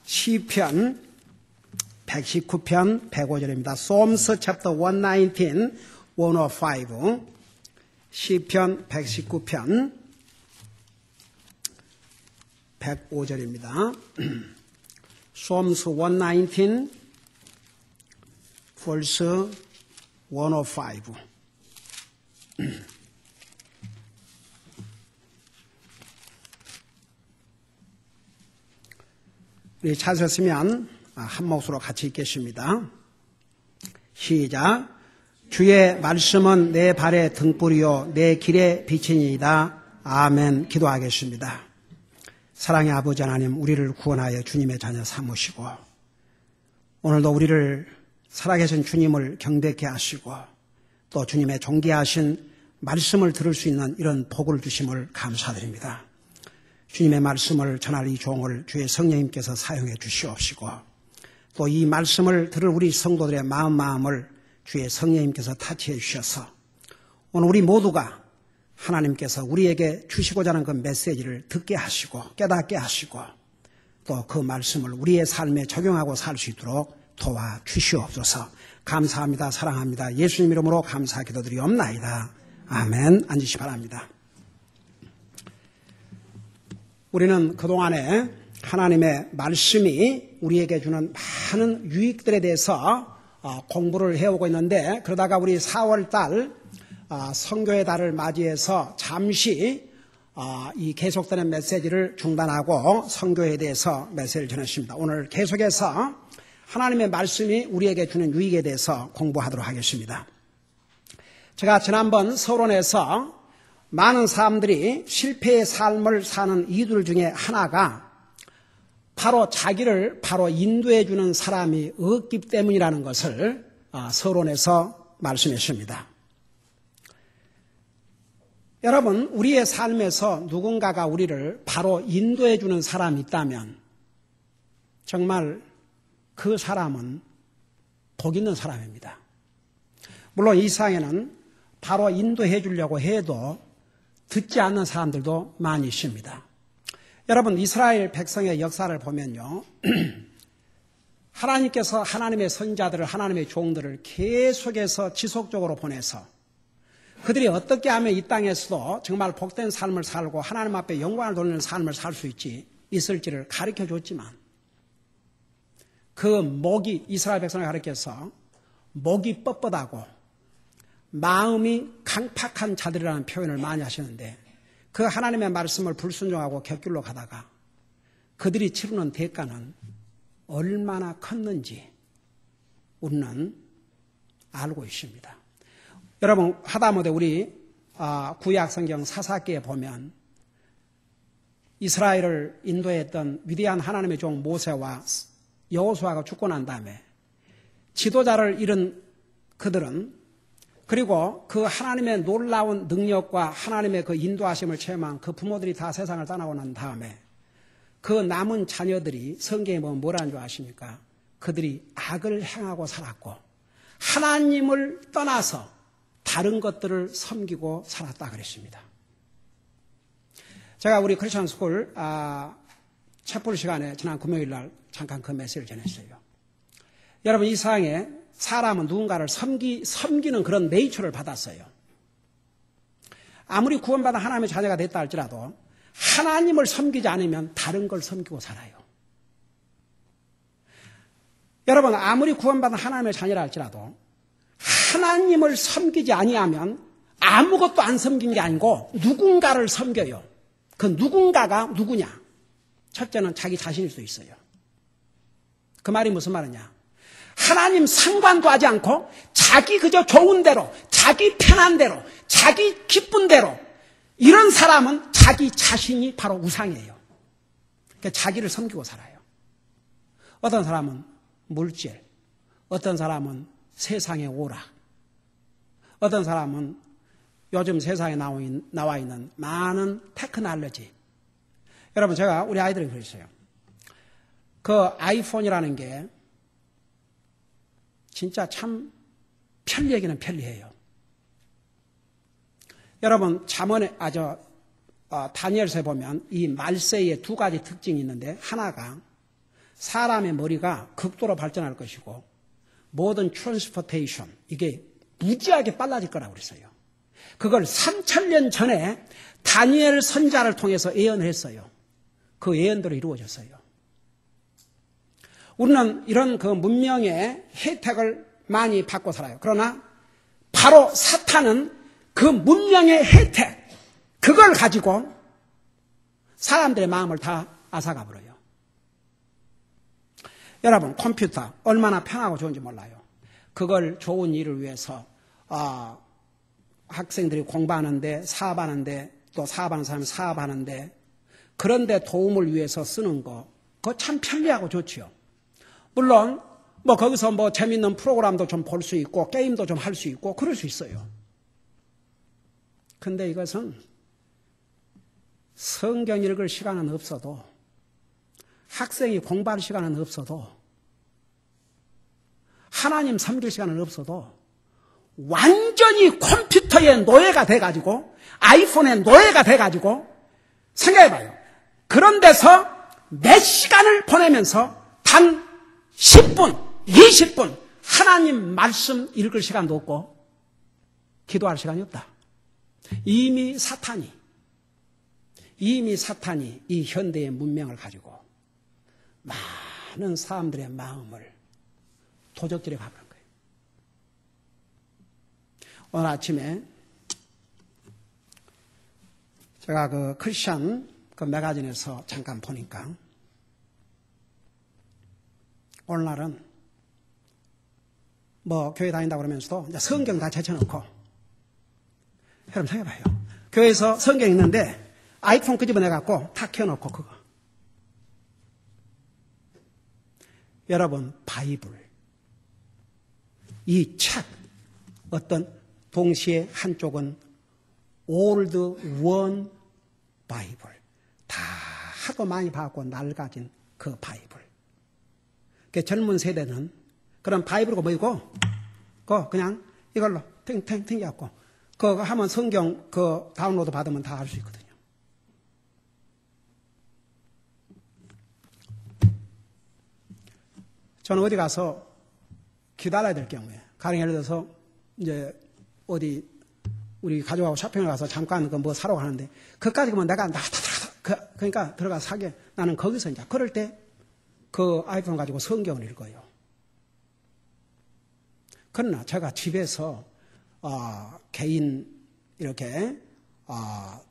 시편 119편 105절입니다. Psalms chapter 119, 105. 시편 119편 105절입니다. Psalms 119, verse 105. 우리 찾으셨으면 한 목소리로 같이 읽겠습니다. 시작. 주의 말씀은 내 발의 등불이요 내 길의 빛이니이다. 아멘. 기도하겠습니다. 사랑의 아버지 하나님, 우리를 구원하여 주님의 자녀 삼으시고 오늘도 우리를 살아계신 주님을 경배케 하시고 또 주님의 존귀하신 말씀을 들을 수 있는 이런 복을 주심을 감사드립니다. 주님의 말씀을 전할 이 종을 주의 성령님께서 사용해 주시옵시고 또 이 말씀을 들을 우리 성도들의 마음을 주의 성령님께서 타치해 주셔서 오늘 우리 모두가 하나님께서 우리에게 주시고자 하는 그 메시지를 듣게 하시고 깨닫게 하시고 또 그 말씀을 우리의 삶에 적용하고 살 수 있도록 도와주시옵소서. 감사합니다. 사랑합니다. 예수님 이름으로 감사 기도드리옵나이다. 아멘. 앉으시 바랍니다. 우리는 그동안에 하나님의 말씀이 우리에게 주는 많은 유익들에 대해서 공부를 해오고 있는데 그러다가 우리 4월달 선교의 달을 맞이해서 잠시 이 계속되는 메시지를 중단하고 선교에 대해서 메시지를 전했습니다. 오늘 계속해서 하나님의 말씀이 우리에게 주는 유익에 대해서 공부하도록 하겠습니다. 제가 지난번 서론에서 많은 사람들이 실패의 삶을 사는 이유들 중에 하나가 바로 자기를 바로 인도해 주는 사람이 없기 때문이라는 것을 서론에서 말씀했습니다. 여러분, 우리의 삶에서 누군가가 우리를 바로 인도해 주는 사람이 있다면 정말 그 사람은 복 있는 사람입니다. 물론 이 세상에는 바로 인도해 주려고 해도 듣지 않는 사람들도 많이 있습니다. 여러분, 이스라엘 백성의 역사를 보면요. 하나님께서 하나님의 선자들을, 하나님의 종들을 계속해서 지속적으로 보내서 그들이 어떻게 하면 이 땅에서도 정말 복된 삶을 살고 하나님 앞에 영광을 돌리는 삶을 살 수 있을지를 가르쳐 줬지만 그 목이, 이스라엘 백성을 가르쳐서 목이 뻣뻣하고 마음이 강팍한 자들이라는 표현을 많이 하시는데 그 하나님의 말씀을 불순종하고 곁길로 가다가 그들이 치르는 대가는 얼마나 컸는지 우리는 알고 있습니다. 여러분, 하다못해 우리 구약 성경 사사기에 보면 이스라엘을 인도했던 위대한 하나님의 종 모세와 여호수아가 죽고 난 다음에 지도자를 잃은 그들은 그리고 그 하나님의 놀라운 능력과 하나님의 그 인도하심을 체험한 그 부모들이 다 세상을 떠나고 난 다음에 그 남은 자녀들이 성경에 보면 뭐라는 줄 아십니까? 그들이 악을 행하고 살았고 하나님을 떠나서 다른 것들을 섬기고 살았다 그랬습니다. 제가 우리 크리스천 스쿨 채플 시간에 지난 금요일 날 잠깐 그 메시지를 전했어요. 여러분, 이 세상에 사람은 누군가를 섬기는 그런 네이처를 받았어요. 아무리 구원받아 하나님의 자녀가 됐다 할지라도 하나님을 섬기지 않으면 다른 걸 섬기고 살아요. 여러분, 아무리 구원받은 하나님의 자녀라 할지라도 하나님을 섬기지 아니하면 아무것도 안 섬긴 게 아니고 누군가를 섬겨요. 그 누군가가 누구냐? 첫째는 자기 자신일 수 있어요. 그 말이 무슨 말이냐? 하나님 상관도 하지 않고 자기 그저 좋은 대로, 자기 편한 대로, 자기 기쁜 대로 이런 사람은 자기 자신이 바로 우상이에요. 그러니까 자기를 섬기고 살아요. 어떤 사람은 물질, 어떤 사람은 세상의 오락, 어떤 사람은 요즘 세상에 나와 있는 많은 테크놀로지. 여러분, 제가 우리 아이들이 그랬어요. 그 아이폰이라는 게 진짜 참 편리하기는 편리해요. 여러분, 잠언에 다니엘서에 보면 이 말세의 두 가지 특징이 있는데 하나가 사람의 머리가 극도로 발전할 것이고 모든 트랜스포테이션 이게 무지하게 빨라질 거라고 그랬어요. 그걸 3000년 전에 다니엘 선지자를 통해서 예언을 했어요. 그 예언대로 이루어졌어요. 우리는 이런 그 문명의 혜택을 많이 받고 살아요. 그러나 바로 사탄은 그 문명의 혜택, 그걸 가지고 사람들의 마음을 다 앗아가 버려요. 여러분, 컴퓨터 얼마나 편하고 좋은지 몰라요. 그걸 좋은 일을 위해서 학생들이 공부하는데, 사업하는데, 또 사업하는 사람이 사업하는데, 그런데 도움을 위해서 쓰는 거, 그거 참 편리하고 좋지요. 물론 뭐 거기서 뭐 재밌는 프로그램도 좀 볼 수 있고 게임도 좀 할 수 있고 그럴 수 있어요. 근데 이것은 성경 읽을 시간은 없어도, 학생이 공부할 시간은 없어도, 하나님 섬길 시간은 없어도 완전히 컴퓨터의 노예가 돼가지고, 아이폰의 노예가 돼가지고, 생각해봐요. 그런 데서 몇 시간을 보내면서 단 10분, 20분 하나님 말씀 읽을 시간도 없고 기도할 시간이 없다. 이미 사탄이 이 현대의 문명을 가지고 많은 사람들의 마음을 도적질해 가버린 거예요. 오늘 아침에 제가 그 크리스천 그 매거진에서 잠깐 보니까 오늘날은 뭐 교회 다닌다고 그러면서도 이제 성경 다 제쳐놓고, 여러분 생각해봐요. 교회에서 성경 있는데 아이폰 끄집어내갖고 다 켜놓고 그거. 여러분, 바이블 이 책, 어떤 동시에 한쪽은 올드 원 바이블, 다 하도 많이 봐갖고 낡아진 그 바이블. 그 젊은 세대는 그런 바이블이 뭐이고, 그냥 이걸로 탱탱 튕겨갖고, 그거 하면 성경 그 다운로드 받으면 다 할 수 있거든요. 저는 어디 가서 기다려야 될 경우에, 가령 예를 들어서 이제 어디 우리 가족하고 쇼핑을 가서 잠깐 그 뭐 사러 가는데, 그까지 가면 내가 그러니까 들어가 사게, 나는 거기서 이제 그럴 때 그 아이폰 가지고 성경을 읽어요. 그러나 제가 집에서 개인 이렇게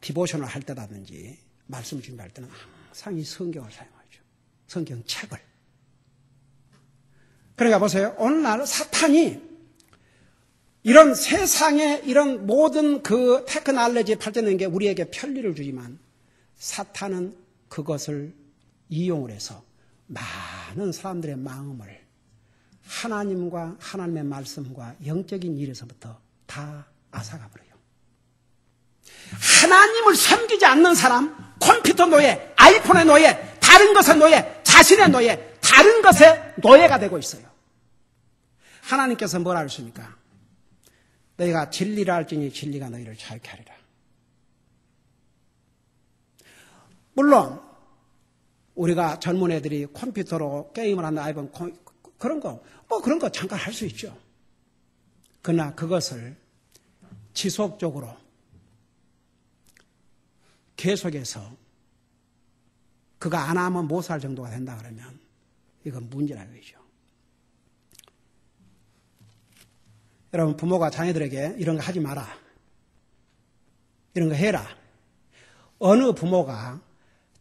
디보셔널 할 때라든지 말씀 준비할 때는 항상 이 성경을 사용하죠. 성경책을. 그러니까 보세요. 오늘날 사탄이 이런 세상에 이런 모든 그 테크놀로지에 발전된 게 우리에게 편리를 주지만, 사탄은 그것을 이용을 해서 많은 사람들의 마음을 하나님과 하나님의 말씀과 영적인 일에서부터 다 앗아가 버려요. 하나님을 섬기지 않는 사람, 컴퓨터 노예, 아이폰의 노예, 다른 것의 노예, 자신의 노예, 다른 것의 노예가 되고 있어요. 하나님께서 뭐라 하십니까? 너희가 진리를 알지니 진리가 너희를 자유케 하리라. 물론 우리가 젊은 애들이 컴퓨터로 게임을 한다, 아이폰 그런 거 잠깐 할 수 있죠. 그러나 그것을 지속적으로 계속해서 그가 안 하면 못 살 정도가 된다 그러면 이건 문제라는 거죠. 여러분, 부모가 자녀들에게 이런 거 하지 마라, 이런 거 해라. 어느 부모가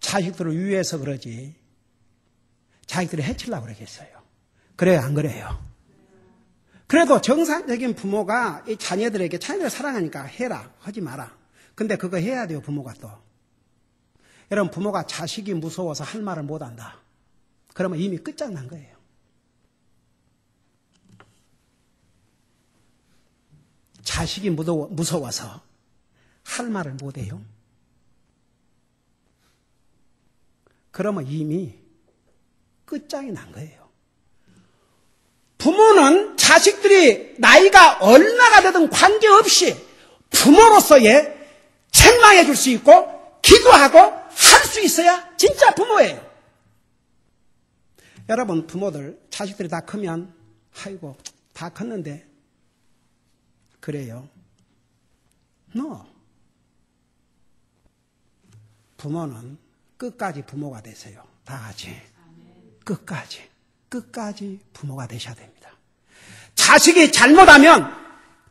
자식들을 위해서 그러지 자식들을 해치려고 그러겠어요? 그래요, 안 그래요? 그래도 정상적인 부모가 이 자녀들에게, 자녀들을 사랑하니까 해라, 하지 마라. 근데 그거 해야 돼요, 부모가 또. 여러분, 부모가 자식이 무서워서 할 말을 못한다, 그러면 이미 끝장난 거예요. 자식이 무서워서 할 말을 못해요. 그러면 이미 끝장이 난 거예요. 부모는 자식들이 나이가 얼마나 되든 관계없이 부모로서의 책망해 줄 수 있고 기도하고 할 수 있어야 진짜 부모예요. 여러분 부모들 자식들이 다 크면 아이고 다 컸는데 그래요? No. 부모는 끝까지 부모가 되세요. 다 같이. 끝까지 부모가 되셔야 됩니다. 자식이 잘못하면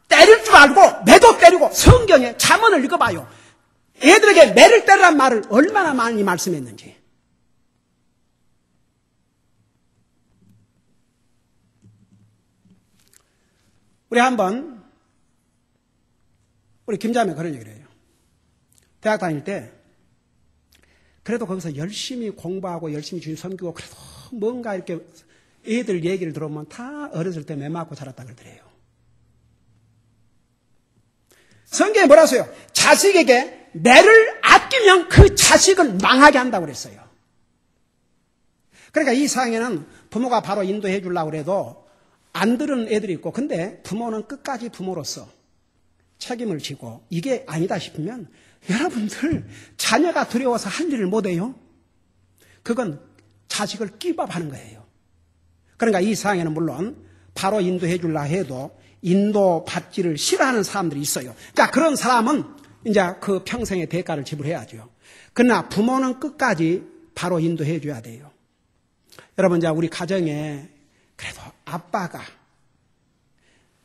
때릴 줄 알고 매도 때리고 성경에 잠언을 읽어봐요. 애들에게 매를 때리란 말을 얼마나 많이 말씀했는지. 우리 김자매 그런 얘기를 해요. 대학 다닐 때 그래도 거기서 열심히 공부하고 열심히 주님 섬기고 그래도 뭔가 이렇게 애들 얘기를 들어보면 다 어렸을 때 매 맞고 자랐다 그러더래요. 성경에 뭐라 써요? 자식에게 매를 아끼면 그 자식을 망하게 한다고 그랬어요. 그러니까 이 상황에는 부모가 바로 인도해 주려고 해도 안 들은 애들이 있고, 근데 부모는 끝까지 부모로서 책임을 지고 이게 아니다 싶으면 여러분들 자녀가 두려워서 할 일을 못해요. 그건 자식을 끼밥하는 거예요. 그러니까 이 상황에는 물론 바로 인도해 주려 해도 인도받기를 싫어하는 사람들이 있어요. 자, 그런 사람은 이제 그 평생의 대가를 지불해야죠. 그러나 부모는 끝까지 바로 인도해 줘야 돼요. 여러분, 이제 우리 가정에 그래도 아빠가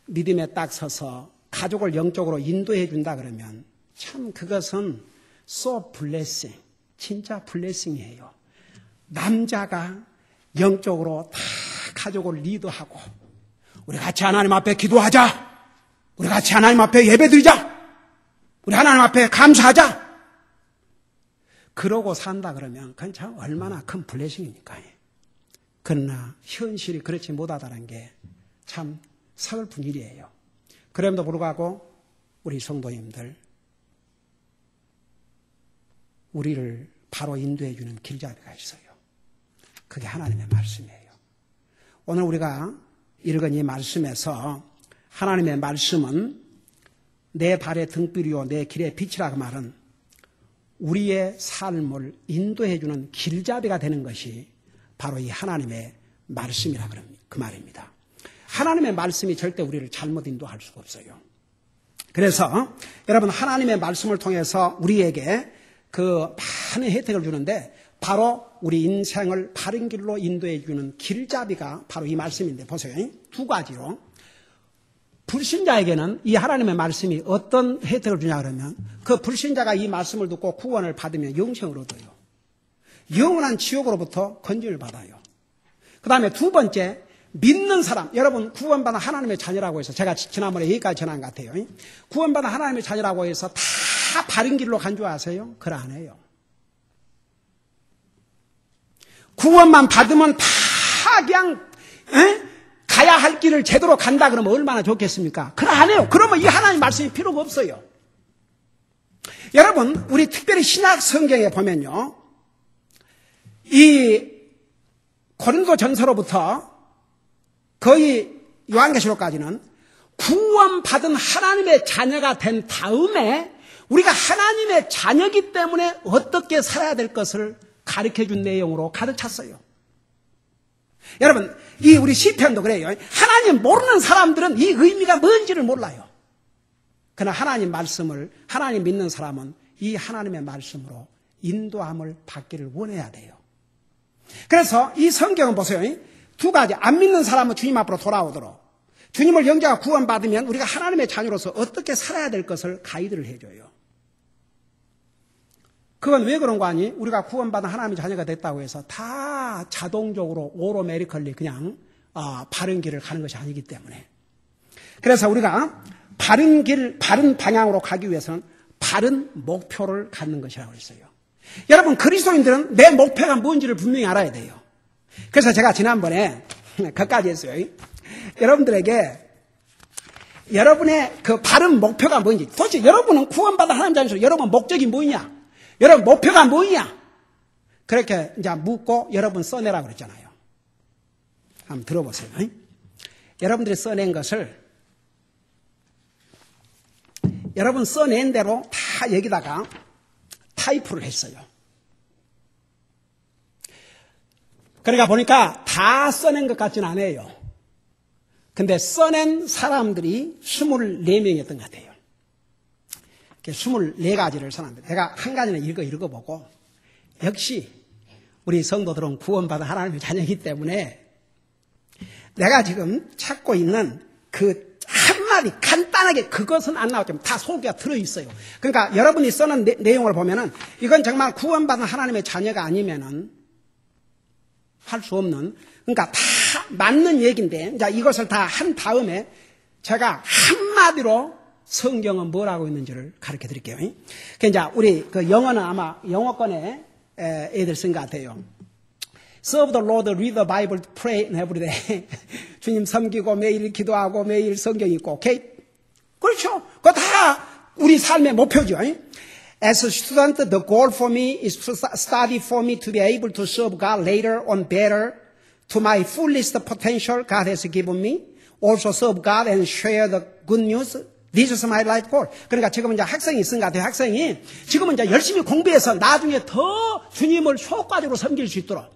믿음에 딱 서서 가족을 영적으로 인도해 준다 그러면 참 그것은 so blessing, 진짜 블레싱이에요. 남자가 영적으로 다 가족을 리드하고 우리 같이 하나님 앞에 기도하자. 우리 같이 하나님 앞에 예배드리자. 우리 하나님 앞에 감사하자. 그러고 산다 그러면 그건 참 얼마나 큰 블레싱입니까? 그러나 현실이 그렇지 못하다는 게 참 서글픈 일이에요. 그럼에도 불구하고 우리 성도님들 우리를 바로 인도해 주는 길잡이가 있어요. 그게 하나님의 말씀이에요. 오늘 우리가 읽은 이 말씀에서 하나님의 말씀은 내 발의 등불이요 내 길의 빛이라 그 말은 우리의 삶을 인도해 주는 길잡이가 되는 것이 바로 이 하나님의 말씀이라 그 말입니다. 하나님의 말씀이 절대 우리를 잘못 인도할 수가 없어요. 그래서 여러분 하나님의 말씀을 통해서 우리에게 그 많은 혜택을 주는데 바로 우리 인생을 바른 길로 인도해 주는 길잡이가 바로 이 말씀인데 보세요. 두 가지로 불신자에게는 이 하나님의 말씀이 어떤 혜택을 주냐 그러면 그 불신자가 이 말씀을 듣고 구원을 받으면 영생을 얻어요. 영원한 지옥으로부터 건진을 받아요. 그 다음에 두 번째 믿는 사람, 여러분 구원받은 하나님의 자녀라고 해서 제가 지난번에 여기까지 전한 것 같아요. 구원받은 하나님의 자녀라고 해서 다 바른 길로 간 줄 아세요? 그걸 안 해요. 구원만 받으면 다 그냥 가야 할 길을 제대로 간다 그러면 얼마나 좋겠습니까? 그걸 안 해요. 그러면 이 하나님 말씀이 필요가 없어요. 여러분 우리 특별히 신약 성경에 보면요. 이 고린도 전서로부터 거의 요한계시록까지는 구원받은 하나님의 자녀가 된 다음에 우리가 하나님의 자녀이기 때문에 어떻게 살아야 될 것을 가르쳐준 내용으로 가득 찼어요. 여러분 이 우리 시편도 그래요. 하나님 모르는 사람들은 이 의미가 뭔지를 몰라요. 그러나 하나님 말씀을 하나님 믿는 사람은 이 하나님의 말씀으로 인도함을 받기를 원해야 돼요. 그래서 이 성경은 보세요. 두 가지. 안 믿는 사람은 주님 앞으로 돌아오도록 주님을 영접하고 구원받으면 우리가 하나님의 자녀로서 어떻게 살아야 될 것을 가이드를 해줘요. 그건 왜 그런 거 아니? 우리가 구원받은 하나님의 자녀가 됐다고 해서 다 자동적으로 오토매티컬리 그냥 바른 길을 가는 것이 아니기 때문에. 그래서 우리가 바른 길, 바른 방향으로 가기 위해서는 바른 목표를 갖는 것이라고 했어요. 여러분 그리스도인들은 내 목표가 뭔지를 분명히 알아야 돼요. 그래서 제가 지난번에 그까지 했어요. 여러분들에게 여러분의 그 바른 목표가 뭔지 도대체 여러분은 구원받은 하나님 자녀로서 여러분 목적이 뭐냐? 여러분 목표가 뭐냐? 그렇게 이제 묻고 여러분 써내라고 그랬잖아요. 한번 들어보세요. 여러분들이 써낸 것을 여러분 써낸 대로 다 여기다가 타이프를 했어요. 그러니까 보니까 다 다 써낸 것 같지는 않아요. 근데 써낸 사람들이 24명이었던 것 같아요. 24가지를 써놨는데 내가 한 가지는 읽어보고 역시 우리 성도들은 구원받은 하나님의 자녀이기 때문에 내가 지금 찾고 있는 그 한마디 간단하게 그것은 안 나왔지만 다 소개가 들어있어요. 그러니까 여러분이 써놓은 내용을 보면은 이건 정말 구원받은 하나님의 자녀가 아니면은 할 수 없는, 그러니까 다 맞는 얘기인데 이제 이것을 다 한 다음에 제가 한마디로 성경은 뭘 하고 있는지를 가르쳐 드릴게요. 그러니까 이제 우리 그 영어는 아마 영어권에 애들 쓴 것 같아요. Serve the Lord, read the Bible, pray every day. 주님 섬기고 매일 기도하고 매일 성경 읽고, 오케이? 그렇죠. 그거 다 우리 삶의 목표죠. As a student, the goal for me is to study for me to be able to serve God later on better to my fullest potential God has given me. Also serve God and share the good news. This is my life goal. 그러니까 지금은 이제 학생이 있은 것 같아요. 학생이 지금은 이제 열심히 공부해서 나중에 더 주님을 효과적으로 섬길 수 있도록.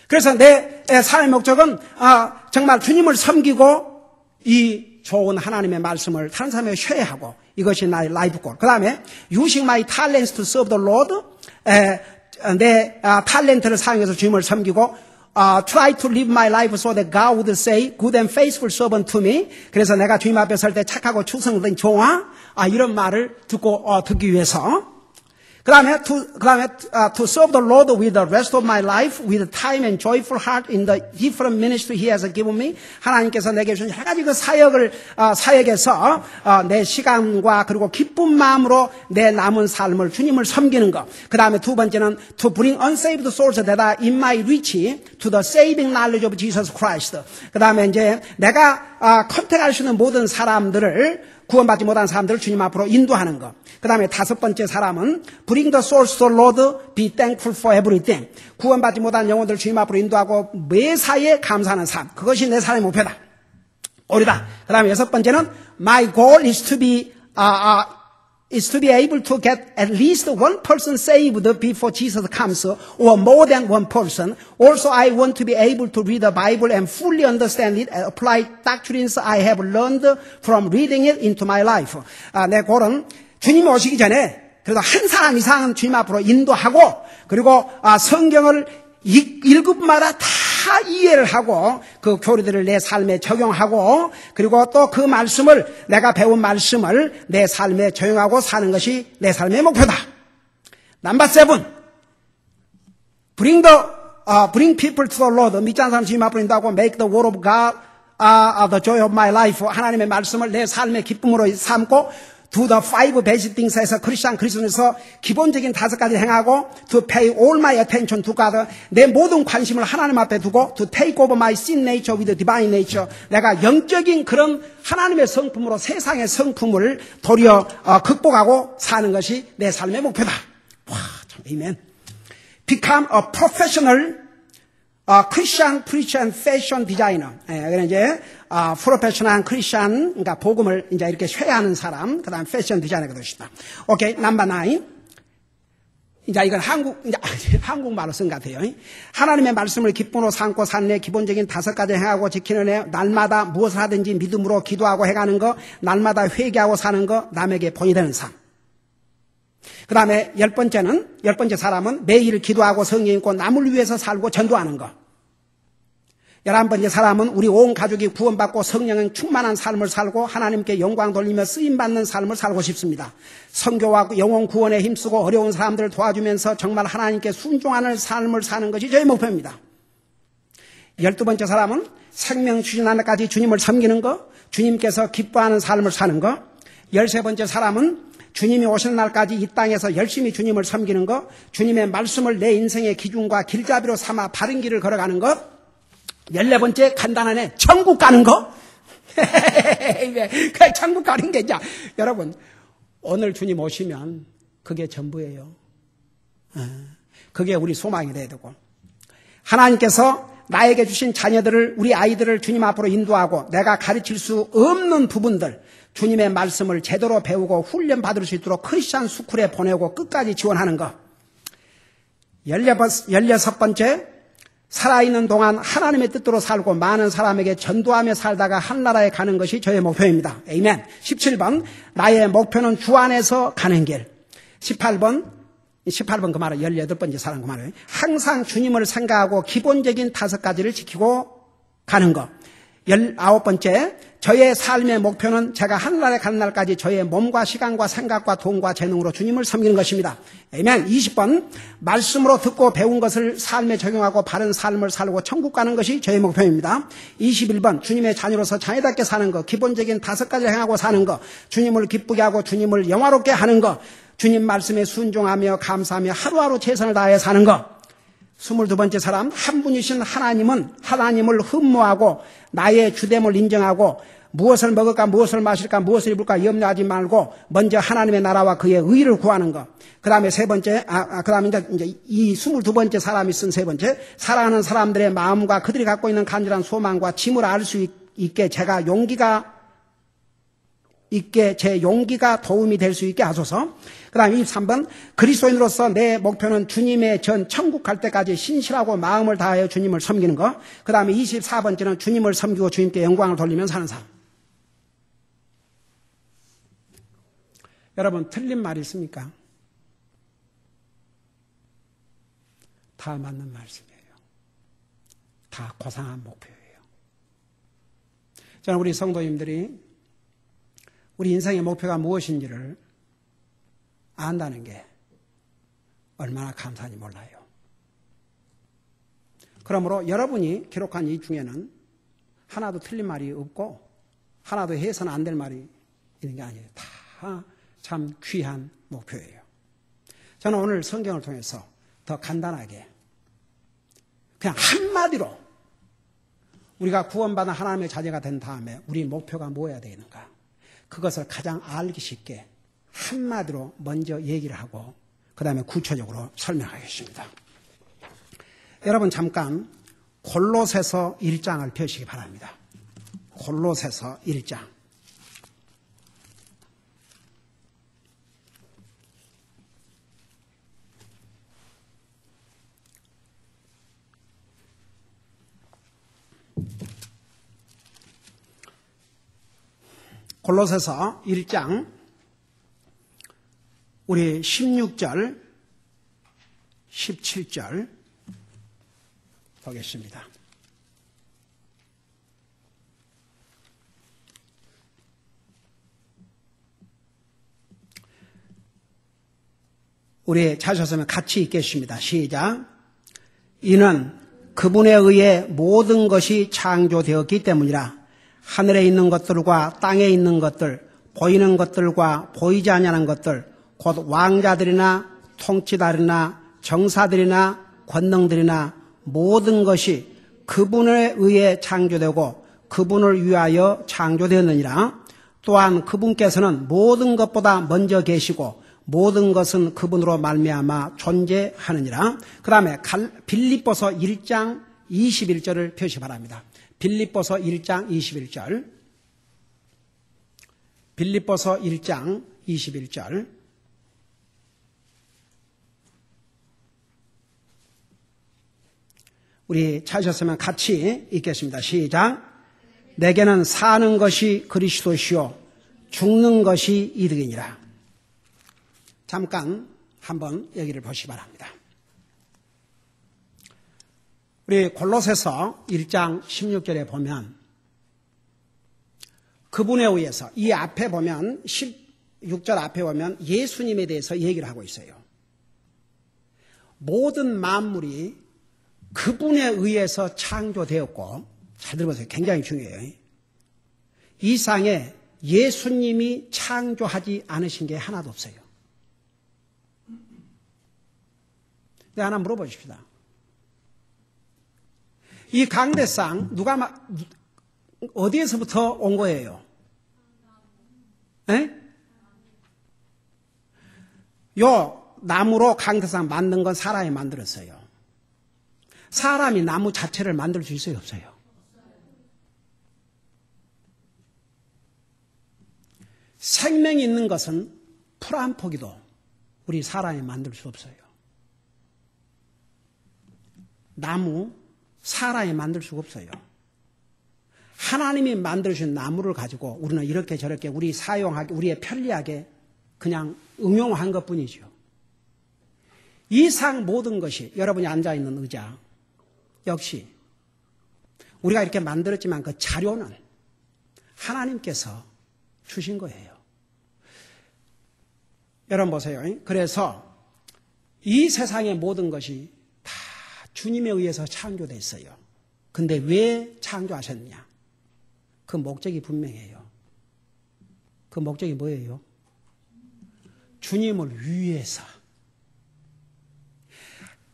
그래서 내 삶의 목적은 정말 주님을 섬기고 이 좋은 하나님의 말씀을 다른 사람에게 쉐어하고 이것이 나의 라이프 골. 그 다음에 using my talents to serve the Lord. 내 탤런트를 사용해서 주님을 섬기고 try to live my life so that God would say good and faithful servant to me. 그래서 내가 주님 앞에 설 때 착하고 충성된 종아 이런 말을 듣기 위해서 그 다음에 to serve the Lord with the rest of my life with time and joyful heart in the different ministry He has given me. 하나님께서 내게 주신 여러 가지 그 사역에서 내 시간과 그리고 기쁜 마음으로 내 남은 삶을 주님을 섬기는 것. 그 다음에 두 번째는 to bring unsaved souls that are in my reach to the saving knowledge of Jesus Christ. 그 다음에 이제 내가 컨택할 수 있는 모든 사람들을 구원받지 못한 사람들을 주님 앞으로 인도하는 것. 그 다음에 다섯 번째 사람은 bring the souls to the Lord, be thankful for everything. 구원받지 못한 영혼들을 주님 앞으로 인도하고 매사에 감사하는 삶. 그것이 내 삶의 목표다. 옳다. 그 다음에 여섯 번째는 my goal is to be able to get at least one person saved before Jesus comes, or more than one person. Also, I want to be able to read the Bible and fully understand it and apply doctrines I have learned from reading it into my life. 내 골은 주님이 오시기 전에 그래도 한 사람 이상은 주님 앞으로 인도하고, 그리고 성경을 읽음마다 다 이해를 하고 그 교리들을 내 삶에 적용하고, 그리고 또 그 말씀을 내가 배운 말씀을 내 삶에 적용하고 사는 것이 내 삶의 목표다. 넘버 7. bring people to the Lord. 믿지 않는 사람 주님 앞으로 인도하고 make the word of God the joy of my life. 하나님의 말씀을 내 삶의 기쁨으로 삼고 do the 5 basic things에서 크리스천에서 기본적인 5가지 행하고 to pay all my attention to God. 내 모든 관심을 하나님 앞에 두고 to take over my sin nature with divine nature. 내가 영적인 그런 하나님의 성품으로 세상의 성품을 도리어 극복하고 사는 것이 내 삶의 목표다. 와, 참, 아멘. Become a professional Christian preacher and fashion designer. 그래 이제 프로페셔널한 크리스천, 그러니까 복음을 이제 이렇게 쉐어하는 사람, 그다음 패션 디자이너가 되시다. 오케이, 넘버 9. 이제 이건 한국말로 쓴 것 같아요. 하나님의 말씀을 기쁨으로 삼고 사는 애, 기본적인 5가지 행하고 지키는 애, 날마다 무엇을 하든지 믿음으로 기도하고 해가는 거, 날마다 회개하고 사는 거, 남에게 본이 되는 삶. 그 다음에 10번째 사람은 매일 기도하고 성경 읽고 남을 위해서 살고 전도하는 것. 11번째 사람은 우리 온 가족이 구원받고 성령은 충만한 삶을 살고 하나님께 영광 돌리며 쓰임받는 삶을 살고 싶습니다. 선교와 영혼 구원에 힘쓰고 어려운 사람들을 도와주면서 정말 하나님께 순종하는 삶을 사는 것이 저의 목표입니다. 12번째 사람은 생명 주신 하나님까지 주님을 섬기는 것, 주님께서 기뻐하는 삶을 사는 것. 13번째 사람은 주님이 오시는 날까지 이 땅에서 열심히 주님을 섬기는 것, 주님의 말씀을 내 인생의 기준과 길잡이로 삼아 바른 길을 걸어가는 것. 14번째 간단하네. 천국 가는 거. 천국 가는 게 이제 여러분 오늘 주님 오시면 그게 전부예요. 그게 우리 소망이 돼야 되고, 하나님께서 나에게 주신 자녀들을, 우리 아이들을 주님 앞으로 인도하고 내가 가르칠 수 없는 부분들, 주님의 말씀을 제대로 배우고 훈련 받을 수 있도록 크리스천 스쿨에 보내고 끝까지 지원하는 것. 16번째 살아있는 동안 하나님의 뜻대로 살고 많은 사람에게 전도하며 살다가 하늘나라에 가는 것이 저의 목표입니다. 아멘. 17번 나의 목표는 주 안에서 가는 길. 18번 그 말은 18번째 사랑 그 말은 항상 주님을 생각하고 기본적인 5가지를 지키고 가는 것. 19번째 저의 삶의 목표는 제가 하늘나라에 가는 날까지 저의 몸과 시간과 생각과 돈과 재능으로 주님을 섬기는 것입니다. 아멘. 20번 말씀으로 듣고 배운 것을 삶에 적용하고 바른 삶을 살고 천국 가는 것이 저의 목표입니다. 21번 주님의 자녀로서 자녀답게 사는 것, 기본적인 5가지를 행하고 사는 것, 주님을 기쁘게 하고 주님을 영화롭게 하는 것, 주님 말씀에 순종하며 감사하며 하루하루 최선을 다해 사는 것. 22번째 사람, 한 분이신 하나님을 흠모하고 나의 주됨을 인정하고 무엇을 먹을까 무엇을 마실까 무엇을 입을까 염려하지 말고 먼저 하나님의 나라와 그의 의를 구하는 것. 그 다음에 세 번째, 그 다음에 이제 이 22번째 사람이 쓴 세 번째, 사랑하는 사람들의 마음과 그들이 갖고 있는 간절한 소망과 짐을 알 수 있게 제 용기가 도움이 될 수 있게 하소서. 그 다음에 23번 그리스도인으로서 내 목표는 주님의 전 천국 갈 때까지 신실하고 마음을 다하여 주님을 섬기는 것. 그 다음에 24번째는 주님을 섬기고 주님께 영광을 돌리며 사는 삶. 여러분 틀린 말이 있습니까? 다 맞는 말씀이에요. 다 고상한 목표예요. 저는 우리 성도님들이 우리 인생의 목표가 무엇인지를 안다는 게 얼마나 감사한지 몰라요. 그러므로 여러분이 기록한 이 중에는 하나도 틀린 말이 없고 하나도 해서는 안 될 말이 있는 게 아니에요. 다 참 귀한 목표예요. 저는 오늘 성경을 통해서 더 간단하게 그냥 한마디로 우리가 구원받은 하나님의 자녀가 된 다음에 우리 목표가 뭐여야 되는가? 그것을 가장 알기 쉽게 한마디로 먼저 얘기를 하고 그 다음에 구체적으로 설명하겠습니다. 여러분 잠깐 골로새서 1장을 펴시기 바랍니다. 골로새서 1장. 골로새서 1장 우리 16절 17절 보겠습니다. 우리 찾으셨으면 같이 읽겠습니다. 시작. 이는 그분에 의해 모든 것이 창조되었기 때문이라. 하늘에 있는 것들과 땅에 있는 것들, 보이는 것들과 보이지 아니하는 것들, 곧 왕자들이나 통치자들이나 정사들이나 권능들이나 모든 것이 그분에 의해 창조되고 그분을 위하여 창조되었느니라. 또한 그분께서는 모든 것보다 먼저 계시고 모든 것은 그분으로 말미암아 존재하느니라. 그 다음에 빌립보서 1장 21절을 표시 바랍니다. 빌립보서 1장 21절. 빌립보서 1장 21절. 우리 찾으셨으면 같이 읽겠습니다. 시작. 내게는 사는 것이 그리스도시요 죽는 것이 이득이니라. 잠깐 한번 여기를 보시기 바랍니다. 우리 골로새서 1장 16절에 보면 그분에 의해서 이 앞에 보면 16절 앞에 보면 예수님에 대해서 얘기를 하고 있어요. 모든 만물이 그분에 의해서 창조되었고 잘 들어보세요. 굉장히 중요해요. 이 세상에 예수님이 창조하지 않으신 게 하나도 없어요. 근데 하나 물어보십시다. 이 강대상 어디에서부터 온 거예요? 에? 요 나무로 강대상 만든 건 사람이 만들었어요. 사람이 나무 자체를 만들 수 있어요, 없어요? 생명이 있는 것은 풀 한 포기도 우리 사람이 만들 수 없어요. 나무, 사람이 만들 수가 없어요. 하나님이 만들어주신 나무를 가지고 우리는 이렇게 저렇게 우리 사용하기, 우리의 편리하게 그냥 응용한 것 뿐이죠. 이상 모든 것이 여러분이 앉아있는 의자 역시 우리가 이렇게 만들었지만 그 자료는 하나님께서 주신 거예요. 여러분 보세요. 그래서 이 세상의 모든 것이 다 주님에 의해서 창조됐어요. 근데 왜 창조하셨느냐? 그 목적이 분명해요. 그 목적이 뭐예요? 주님을 위해서.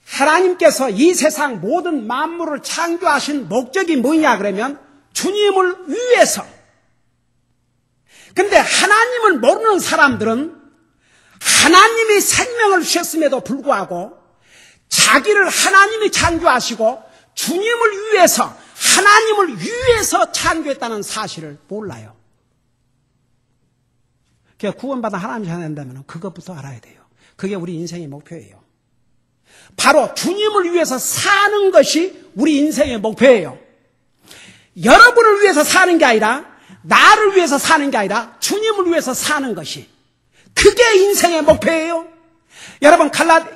하나님께서 이 세상 모든 만물을 창조하신 목적이 뭐냐 그러면 주님을 위해서. 근데 하나님을 모르는 사람들은 하나님이 생명을 주셨음에도 불구하고 자기를 하나님이 창조하시고 주님을 위해서, 하나님을 위해서 창조했다는 사실을 몰라요. 그러니까 구원받아 하나님이 찾아낸다면 그것부터 알아야 돼요. 그게 우리 인생의 목표예요. 바로 주님을 위해서 사는 것이 우리 인생의 목표예요. 여러분을 위해서 사는 게 아니라, 나를 위해서 사는 게 아니라 주님을 위해서 사는 것이, 그게 인생의 목표예요. 여러분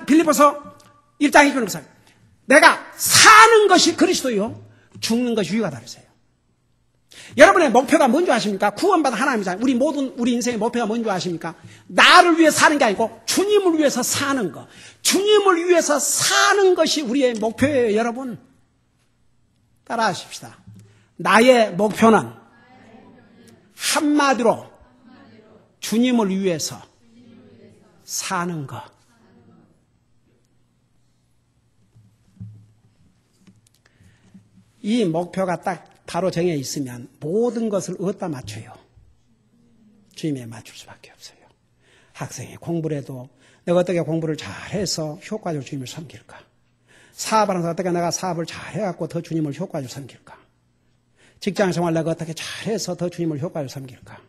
빌립보서 1장 2절 보세요. 내가 사는 것이 그리스도요, 죽는 것이 유익하다 그랬어요. 여러분의 목표가 뭔지 아십니까? 구원받은 하나님이잖아요. 우리 인생의 목표가 뭔지 아십니까? 나를 위해 사는 게 아니고 주님을 위해서 사는 것. 주님을 위해서 사는 것이 우리의 목표예요, 여러분. 따라하십시다. 나의 목표는 한마디로 주님을 위해서 사는 것. 이 목표가 딱 바로 정해 있으면 모든 것을 어디다 맞춰요? 주님에 맞출 수밖에 없어요. 학생이 공부를 해도 내가 어떻게 공부를 잘해서 효과적으로 주님을 섬길까? 사업하는 사람 어떻게 내가 사업을 잘해갖고 더 주님을 효과적으로 섬길까? 직장생활 내가 어떻게 잘해서 더 주님을 효과적으로 섬길까?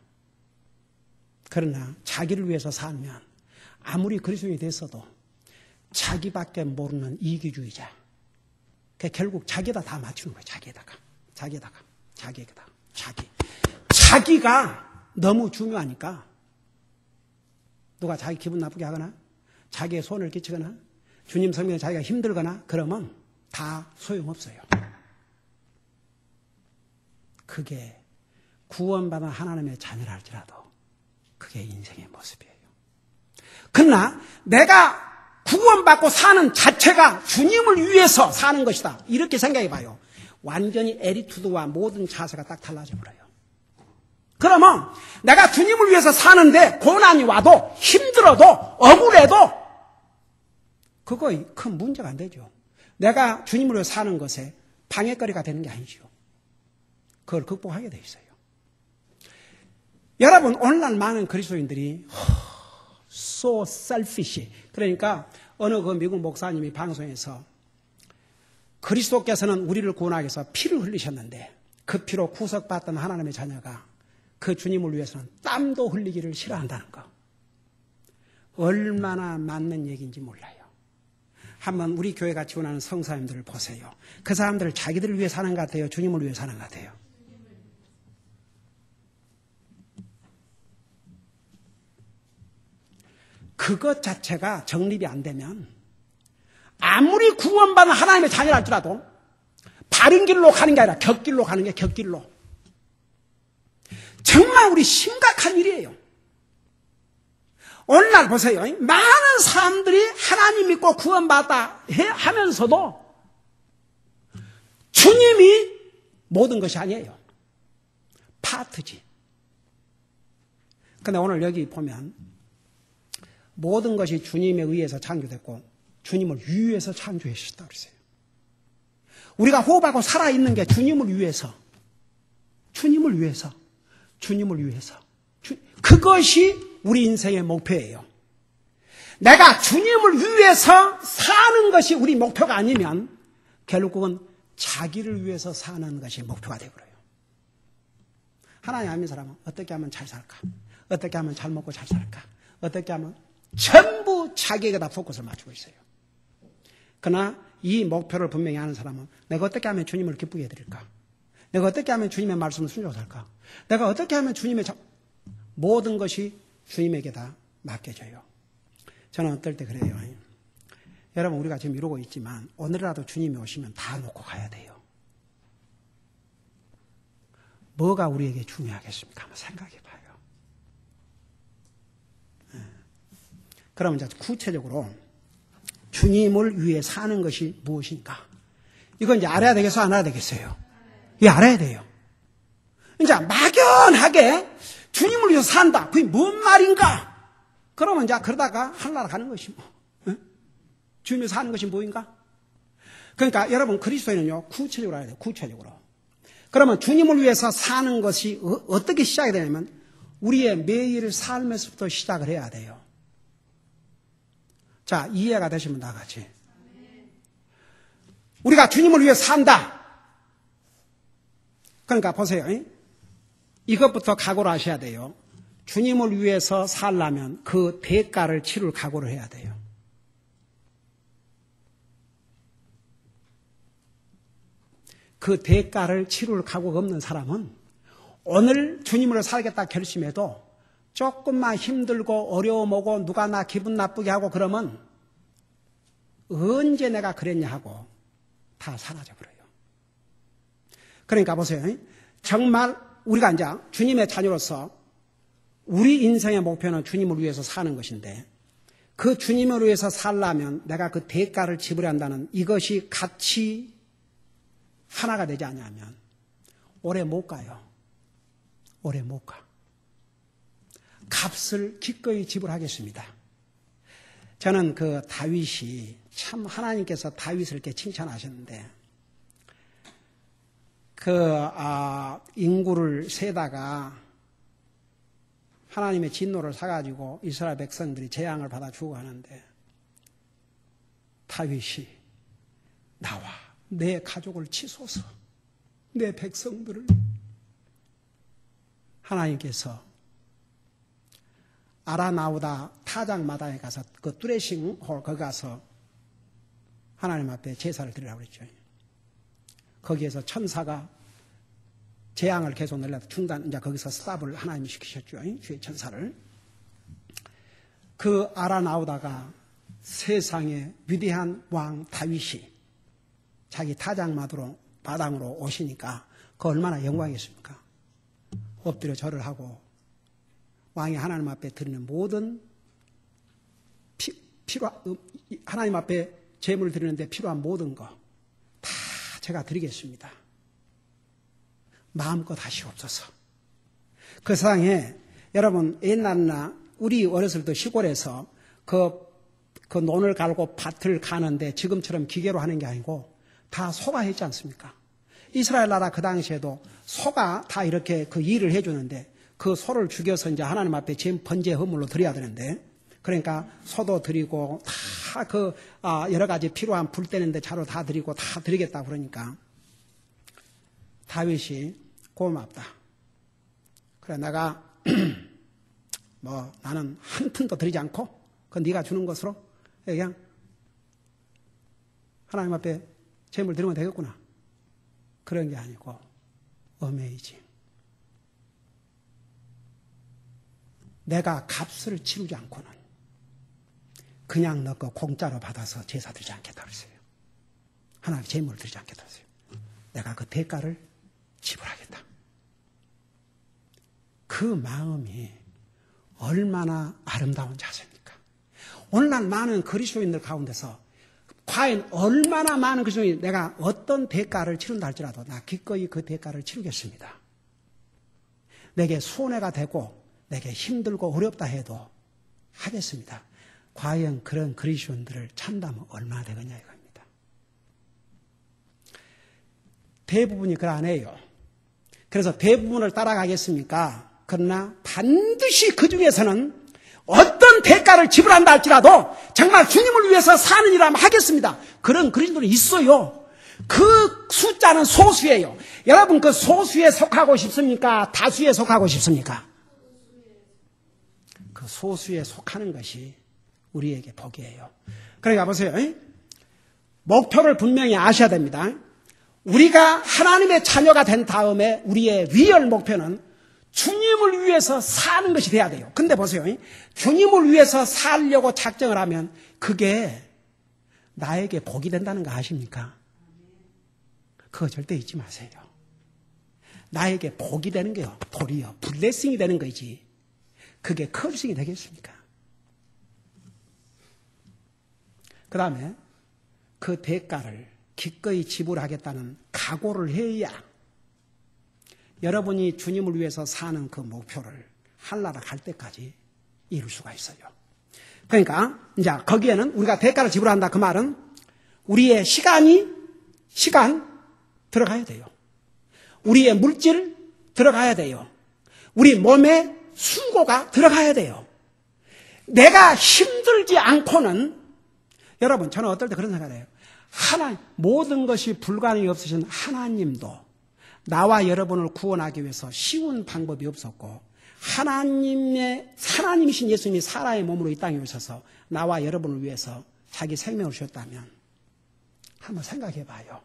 그러나 자기를 위해서 살면 아무리 그리스도인이 됐어도 자기밖에 모르는 이기주의자. 결국 자기에다 다 맞추는 거예요. 자기가 너무 중요하니까 누가 자기 기분 나쁘게 하거나 자기의 손을 끼치거나 주님 섬기는 자기가 힘들거나 그러면 다 소용없어요. 그게 구원받은 하나님의 자녀라 할지라도 그게 인생의 모습이에요. 그러나 내가 구원받고 사는 자체가 주님을 위해서 사는 것이다, 이렇게 생각해 봐요. 완전히 애리투드와 모든 자세가 딱 달라져 버려요. 그러면 내가 주님을 위해서 사는데 고난이 와도 힘들어도 억울해도 그거 큰 문제가 안 되죠. 내가 주님을 위해서 사는 것에 방해거리가 되는 게 아니죠. 그걸 극복하게 돼 있어요. 여러분, 오늘날 많은 그리스도인들이 so selfish. 그러니까 어느 그 미국 목사님이 방송에서 그리스도께서는 우리를 구원하기 위해서 피를 흘리셨는데 그 피로 구속받던 하나님의 자녀가 그 주님을 위해서는 땀도 흘리기를 싫어한다는 거. 얼마나 맞는 얘기인지 몰라요. 한번 우리 교회가 지원하는 성사님들을 보세요. 그 사람들을 자기들을 위해 사는 것 같아요? 주님을 위해 사는 것 같아요? 그것 자체가 정립이 안 되면 아무리 구원받은 하나님의 자녀라 할지라도 바른 길로 가는 게 아니라 곁길로 가는 게 곁길로. 정말 우리 심각한 일이에요. 오늘날 보세요. 많은 사람들이 하나님 믿고 구원받아 하면서도 주님이 모든 것이 아니에요. 파트지. 근데 오늘 여기 보면 모든 것이 주님에 의해서 창조됐고 주님을 위해서 창조했었다 그랬어요. 우리가 호흡하고 살아있는 게 주님을 위해서, 주님을 위해서, 주님을 위해서. 그것이 우리 인생의 목표예요. 내가 주님을 위해서 사는 것이 우리 목표가 아니면 결국은 자기를 위해서 사는 것이 목표가 되어버려요. 하나님 안 믿는 사람은 어떻게 하면 잘 살까? 어떻게 하면 잘 먹고 잘 살까? 어떻게 하면 전부 자기에게 다 포커스를 맞추고 있어요. 그러나 이 목표를 분명히 아는 사람은 내가 어떻게 하면 주님을 기쁘게 해드릴까? 내가 어떻게 하면 주님의 말씀을 순종해서 할까? 내가 어떻게 하면 주님의 모든 것이 주님에게 다 맡겨져요. 저는 어떨 때 그래요. 여러분 우리가 지금 이러고 있지만 오늘이라도 주님이 오시면 다 놓고 가야 돼요. 뭐가 우리에게 중요하겠습니까? 한번 생각해 봐요. 그러면 이제 구체적으로 주님을 위해 사는 것이 무엇인가? 이건 이제 알아야 되겠어요? 안 알아야 되겠어요? 예, 알아야 돼요. 이제 막연하게 주님을 위해서 산다. 그게 뭔 말인가? 그러면 이제 그러다가 하늘나라 가는 것이 뭐. 주님을 위해서 사는 것이 뭐인가? 그러니까 여러분 그리스도인은요, 구체적으로 알아야 돼요. 구체적으로. 그러면 주님을 위해서 사는 것이 어떻게 시작이 되냐면 우리의 매일 삶에서부터 시작을 해야 돼요. 자, 이해가 되시면 다 같이. 우리가 주님을 위해 산다. 그러니까 보세요. 이것부터 각오를 하셔야 돼요. 주님을 위해서 살려면 그 대가를 치를 각오를 해야 돼요. 그 대가를 치를 각오가 없는 사람은 오늘 주님으로 살겠다 결심해도 조금만 힘들고 어려움오고 누가 나 기분 나쁘게 하고 그러면 언제 내가 그랬냐 하고 다 사라져버려요. 그러니까 보세요. 정말 우리가 이제 주님의 자녀로서 우리 인생의 목표는 주님을 위해서 사는 것인데 그 주님을 위해서 살려면 내가 그 대가를 지불해야 한다는 이것이 같이 하나가 되지 않냐면 오래 못 가요. 오래 못 가. 값을 기꺼이 지불하겠습니다. 저는 그 다윗이 참 하나님께서 다윗을 이렇게 칭찬하셨는데 인구를 세다가 하나님의 진노를 사가지고 이스라엘 백성들이 재앙을 받아 죽어가는데 다윗이 나와 내 가족을 치소서 내 백성들을 하나님께서 아라나우다 타작마다에 가서 그 뚜레싱 홀 거기 가서 하나님 앞에 제사를 드리라고 그랬죠. 거기에서 천사가 재앙을 계속 내려다 중단 이제 거기서 스탑을 하나님이 시키셨죠. 주의 천사를. 그 아라나우다가 세상의 위대한 왕 다윗이 자기 타작마다로 마당으로 오시니까 그 얼마나 영광이겠습니까? 엎드려 절을 하고 왕이 하나님 앞에 드리는 모든 하나님 앞에 제물을 드리는데 필요한 모든 거 다 제가 드리겠습니다. 마음껏 하시옵소서. 그 세상에 여러분 옛날나 우리 어렸을 때 시골에서 그 논을 갈고 밭을 가는데 지금처럼 기계로 하는 게 아니고 다 소가 했지 않습니까? 이스라엘 나라 그 당시에도 소가 다 이렇게 그 일을 해주는데 그 소를 죽여서 이제 하나님 앞에 번제 헌물로 드려야 되는데 그러니까 소도 드리고 다 여러 가지 필요한 불 떼는데 자료 다 드리고 다 드리겠다 그러니까 다윗이 고맙다. 그래 내가 뭐 나는 한 푼도 드리지 않고 그 네가 주는 것으로 그냥 하나님 앞에 제물 드리면 되겠구나. 그런 게 아니고 어메이징. 내가 값을 치르지 않고는 그냥 너 거 공짜로 받아서 제사 드리지 않겠다 그랬어요. 하나님 제물을 드리지 않겠다 그랬어요. 내가 그 대가를 지불하겠다. 그 마음이 얼마나 아름다운 자세입니까? 오늘날 많은 그리스도인들 가운데서 과연 얼마나 많은 그리스도인이 내가 어떤 대가를 치른다 할지라도 나 기꺼이 그 대가를 치르겠습니다. 내게 손해가 되고 내게 힘들고 어렵다 해도 하겠습니다. 과연 그런 그리스도인들을 찬다면 얼마나 되겠냐 이겁니다. 대부분이 그걸 안 해요. 그래서 대부분을 따라가겠습니까? 그러나 반드시 그 중에서는 어떤 대가를 지불한다 할지라도 정말 주님을 위해서 사는 일이라면 하겠습니다. 그런 그리스도인들이 있어요. 그 숫자는 소수예요. 여러분 그 소수에 속하고 싶습니까? 다수에 속하고 싶습니까? 그 소수에 속하는 것이 우리에게 복이에요. 그러니까 보세요. 목표를 분명히 아셔야 됩니다. 우리가 하나님의 자녀가 된 다음에 우리의 리얼 목표는 주님을 위해서 사는 것이 돼야 돼요. 근데 보세요. 주님을 위해서 살려고 작정을 하면 그게 나에게 복이 된다는 거 아십니까? 그거 절대 잊지 마세요. 나에게 복이 되는 게요. 도리어 블레싱이 되는 거지. 그게 커싱이 되겠습니까? 그 다음에 그 대가를 기꺼이 지불하겠다는 각오를 해야 여러분이 주님을 위해서 사는 그 목표를 하늘나라 갈 때까지 이룰 수가 있어요. 그러니까 이제 거기에는 우리가 대가를 지불한다 그 말은 우리의 시간 들어가야 돼요. 우리의 물질 들어가야 돼요. 우리 몸의 수고가 들어가야 돼요. 내가 힘들지 않고는 여러분 저는 어떨 때 그런 생각을 해요. 모든 것이 불가능이 없으신 하나님도 나와 여러분을 구원하기 위해서 쉬운 방법이 없었고 하나님이신 예수님이 사람의 몸으로 이 땅에 오셔서 나와 여러분을 위해서 자기 생명을 주셨다면 한번 생각해 봐요.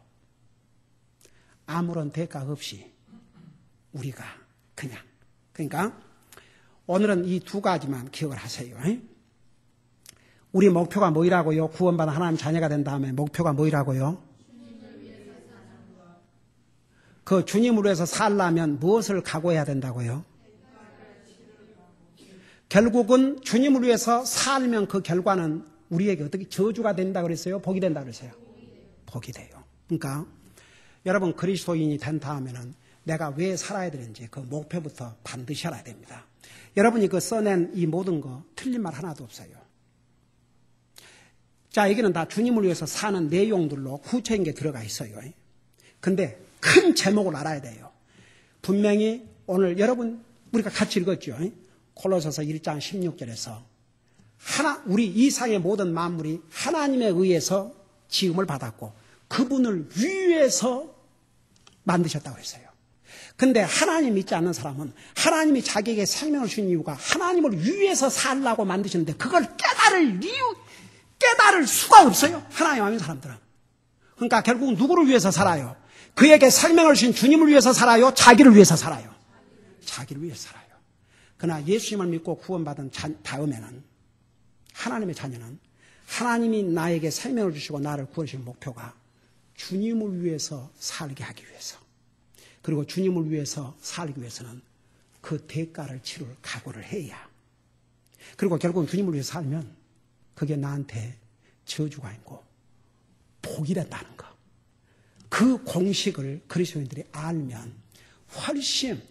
아무런 대가 없이 우리가 그러니까 오늘은 이 두 가지만 기억을 하세요. 우리 목표가 뭐이라고요? 구원받은 하나님 자녀가 된 다음에 목표가 뭐이라고요? 그 주님을 위해서 살려면 무엇을 각오해야 된다고요? 결국은 주님을 위해서 살면 그 결과는 우리에게 어떻게 저주가 된다 그랬어요? 복이 된다 그랬어요? 복이 돼요. 그러니까 여러분 그리스도인이 된 다음에는 내가 왜 살아야 되는지 그 목표부터 반드시 알아야 됩니다. 여러분이 그 써낸 이 모든 거 틀린 말 하나도 없어요. 자, 여기는 다 주님을 위해서 사는 내용들로 구체적인 게 들어가 있어요. 근데 큰 제목을 알아야 돼요. 분명히 오늘 여러분 우리가 같이 읽었죠. 콜로새서 1장 16절에서 우리 이상의 모든 만물이 하나님에 의해서 지음을 받았고 그분을 위해서 만드셨다고 했어요. 근데 하나님 믿지 않는 사람은 하나님이 자기에게 생명을 주신 이유가 하나님을 위해서 살라고 만드셨는데 그걸 깨달을 수가 없어요. 하나님 아닌 사람들은. 그러니까 결국 누구를 위해서 살아요? 그에게 생명을 주신 주님을 위해서 살아요? 자기를 위해서 살아요? 자기를 위해서 살아요. 그러나 예수님을 믿고 구원받은 다음에는 하나님의 자녀는 하나님이 나에게 생명을 주시고 나를 구원하신 목표가 주님을 위해서 살게 하기 위해서 그리고 주님을 위해서 살기 위해서는 그 대가를 치를 각오를 해야 그리고 결국은 주님을 위해서 살면 그게 나한테 저주가 아니고 복이 된다는 거. 그 공식을 그리스도인들이 알면 훨씬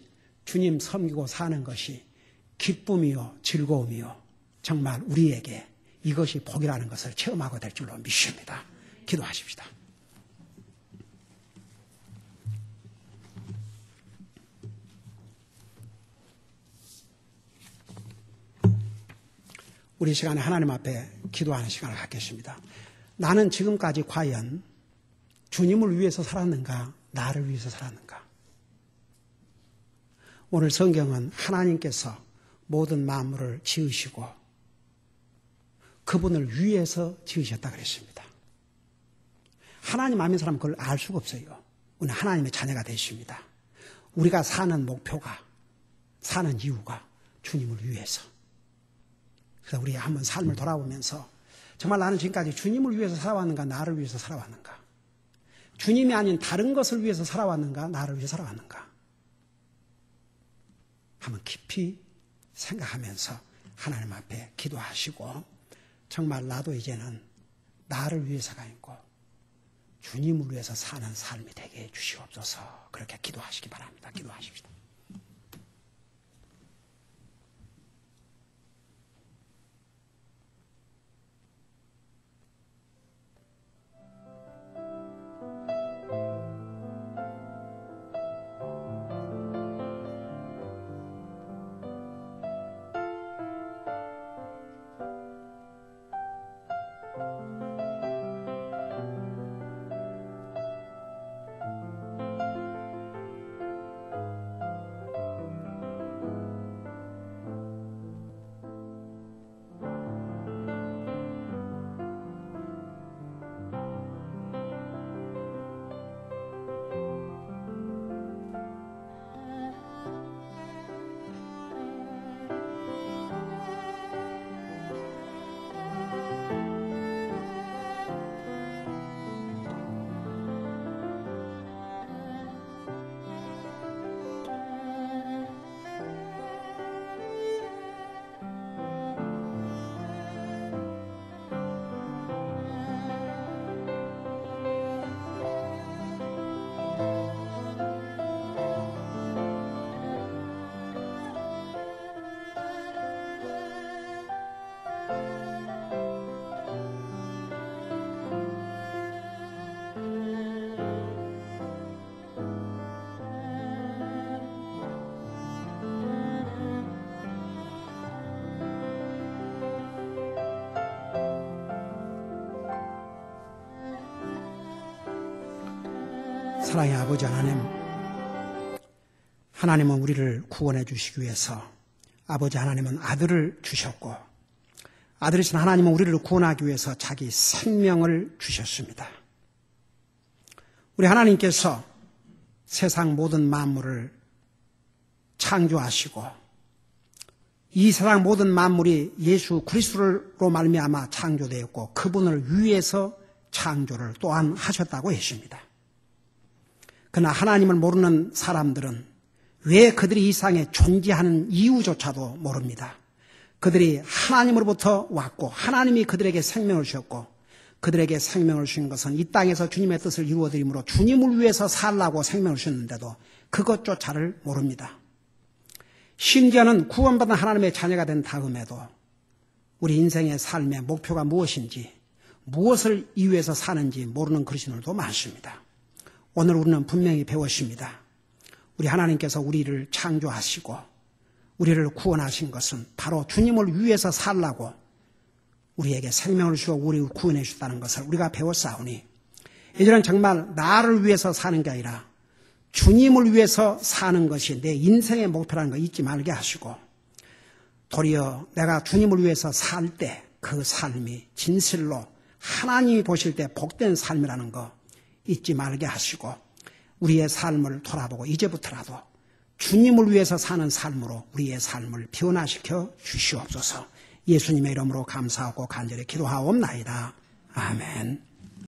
주님 섬기고 사는 것이 기쁨이요 즐거움이요 정말 우리에게 이것이 복이라는 것을 체험하게 될 줄로 믿습니다. 기도하십시다. 우리 시간에 하나님 앞에 기도하는 시간을 갖겠습니다. 나는 지금까지 과연 주님을 위해서 살았는가? 나를 위해서 살았는가? 오늘 성경은 하나님께서 모든 만물을 지으시고 그분을 위해서 지으셨다 그랬습니다. 하나님 아닌 사람은 그걸 알 수가 없어요. 오늘 하나님의 자녀가 되십니다. 우리가 사는 목표가 사는 이유가 주님을 위해서. 그래서 우리 한번 삶을 돌아보면서 정말 나는 지금까지 주님을 위해서 살아왔는가 나를 위해서 살아왔는가 주님이 아닌 다른 것을 위해서 살아왔는가 나를 위해서 살아왔는가 한번 깊이 생각하면서 하나님 앞에 기도하시고 정말 나도 이제는 나를 위해서가 아니고 주님을 위해서 사는 삶이 되게 해주시옵소서 그렇게 기도하시기 바랍니다. 기도하십시다. 사랑의 아버지 하나님, 하나님은 우리를 구원해 주시기 위해서 아버지 하나님은 아들을 주셨고, 아들이신 하나님은 우리를 구원하기 위해서 자기 생명을 주셨습니다. 우리 하나님께서 세상 모든 만물을 창조하시고 이 세상 모든 만물이 예수 그리스도로 말미암아 창조되었고 그분을 위해서 창조를 또한 하셨다고 했습니다. 그러나 하나님을 모르는 사람들은 왜 그들이 이 세상에 존재하는 이유조차도 모릅니다. 그들이 하나님으로부터 왔고 하나님이 그들에게 생명을 주셨고 그들에게 생명을 주신 것은 이 땅에서 주님의 뜻을 이루어드림으로 주님을 위해서 살라고 생명을 주셨는데도 그것조차를 모릅니다. 심지어는 구원받은 하나님의 자녀가 된 다음에도 우리 인생의 삶의 목표가 무엇인지 무엇을 이유해서 사는지 모르는 그리스도인들도 많습니다. 오늘 우리는 분명히 배웠습니다. 우리 하나님께서 우리를 창조하시고 우리를 구원하신 것은 바로 주님을 위해서 살라고 우리에게 생명을 주어 우리를 구원해 주셨다는 것을 우리가 배웠사오니 이제는 정말 나를 위해서 사는 게 아니라 주님을 위해서 사는 것이 내 인생의 목표라는 거 잊지 말게 하시고 도리어 내가 주님을 위해서 살 때 그 삶이 진실로 하나님이 보실 때 복된 삶이라는 거 잊지 말게 하시고 우리의 삶을 돌아보고 이제부터라도 주님을 위해서 사는 삶으로 우리의 삶을 변화시켜 주시옵소서. 예수님의 이름으로 감사하고 간절히 기도하옵나이다. 아멘.